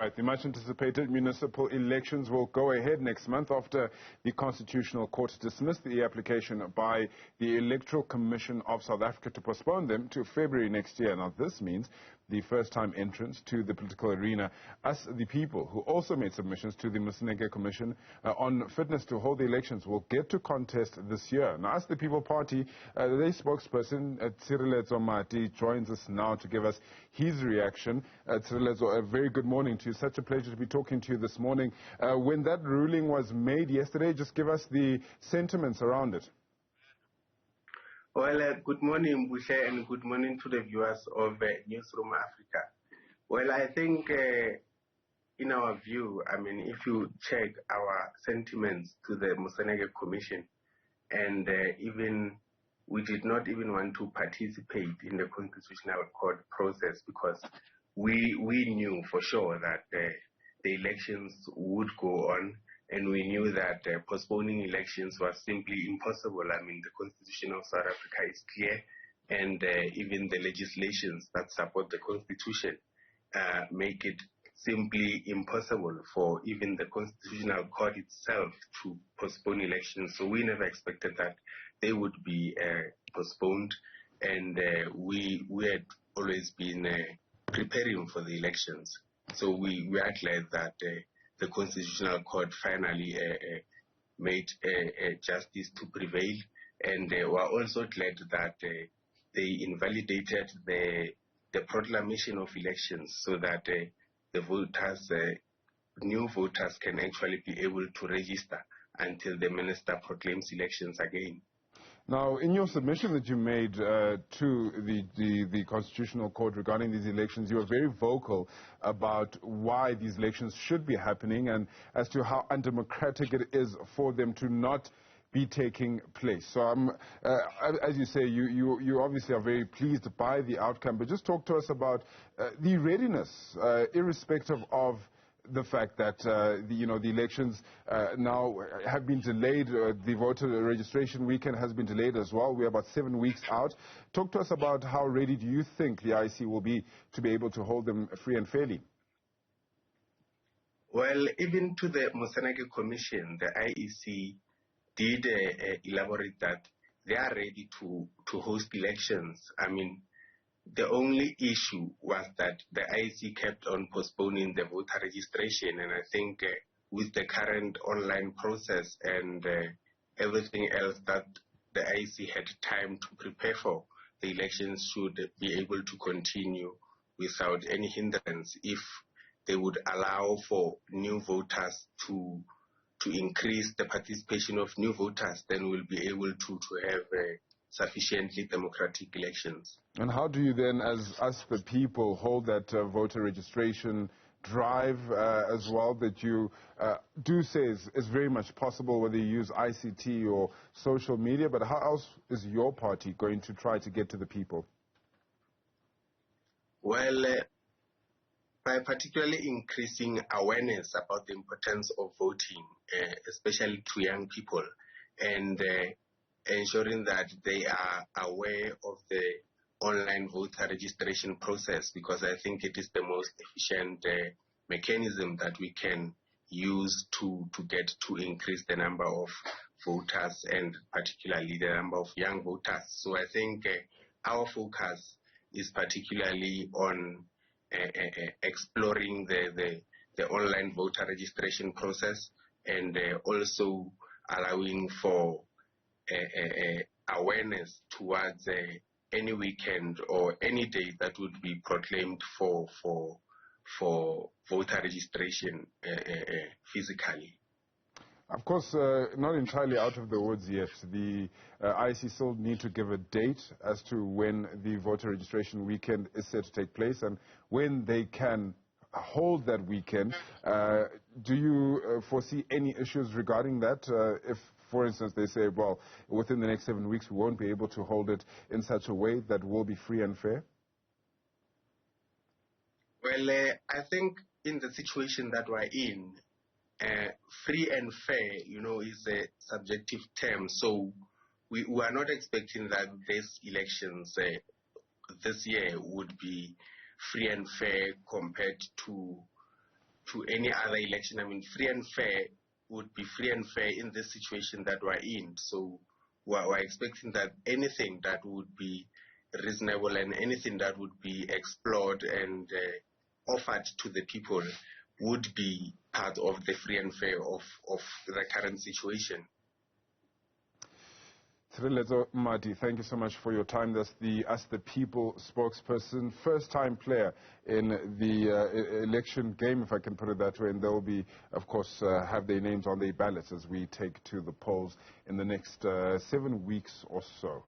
Right, the much anticipated municipal elections will go ahead next month after the Constitutional Court dismissed the application by the Electoral Commission of South Africa to postpone them to February next year. Now, this means the first-time entrants to the political arena, us the people, who also made submissions to the Moseneke Commission on fitness to hold the elections, will get to contest this year. Now, as the People Party, their spokesperson, Tshireletso Mati, joins us now to give us his reaction. Tshireletso, a very good morning to you. Such a pleasure to be talking to you this morning. When that ruling was made yesterday, just give us the sentiments around it. Well, good morning, Bushe, and good morning to the viewers of Newzroom Afrika. Well, I think in our view, I mean, if you check our sentiments to the Moseneke Commission, and even we did not even want to participate in the Constitutional Court process because we knew for sure that the elections would go on, and we knew that postponing elections was simply impossible. I mean, the Constitution of South Africa is clear, and even the legislations that support the Constitution make it simply impossible for even the Constitutional Court itself to postpone elections. So we never expected that they would be postponed, and we had always been preparing for the elections. So we are glad that the Constitutional Court finally made justice to prevail, and we are also glad that they invalidated the proclamation of elections so that the voters, new voters, can actually be able to register until the minister proclaims elections again. Now, in your submission that you made to the Constitutional Court regarding these elections, you were very vocal about why these elections should be happening and as to how undemocratic it is for them to not be taking place. So, as you say, you obviously are very pleased by the outcome, but just talk to us about the readiness, irrespective of the fact that the elections now have been delayed. The voter registration weekend has been delayed as well. We're about 7 weeks out. Talk to us about how ready do you think the IEC will be to be able to hold them free and fairly? Well, even to the Moseneke Commission, the IEC did elaborate that they are ready to host elections. I mean, the only issue was that the IEC kept on postponing the voter registration, and I think with the current online process and everything else that the IEC had time to prepare for, the elections should be able to continue without any hindrance if they would allow for new voters to increase the participation of new voters. Then we'll be able to have sufficiently democratic elections. And how do you then, as us the people, hold that voter registration drive as well that you do say is very much possible, whether you use ICT or social media, but how else is your party going to try to get to the people? Well, by particularly increasing awareness about the importance of voting, especially to young people, and ensuring that they are aware of the online voter registration process, because I think it is the most efficient mechanism that we can use to get to increase the number of voters and particularly the number of young voters. So I think our focus is particularly on exploring the online voter registration process and also allowing for awareness towards any weekend or any day that would be proclaimed for voter registration physically. Of course, not entirely out of the woods yet. The IEC still need to give a date as to when the voter registration weekend is set to take place and when they can hold that weekend. Do you foresee any issues regarding that? If, for instance, they say, well, within the next 7 weeks, we won't be able to hold it in such a way that will be free and fair? Well, I think in the situation that we're in, free and fair, is a subjective term. So we are not expecting that these elections this year would be free and fair compared to to any other election. I mean, free and fair would be free and fair in this situation that we're in. So we're expecting that anything that would be reasonable and anything that would be explored and offered to the people would be part of the free and fair of the current situation. Tshireletso Mati, thank you so much for your time. That's the As the People spokesperson, first-time player in the election game, if I can put it that way, and they will be, of course, have their names on the ballots as we take to the polls in the next 7 weeks or so.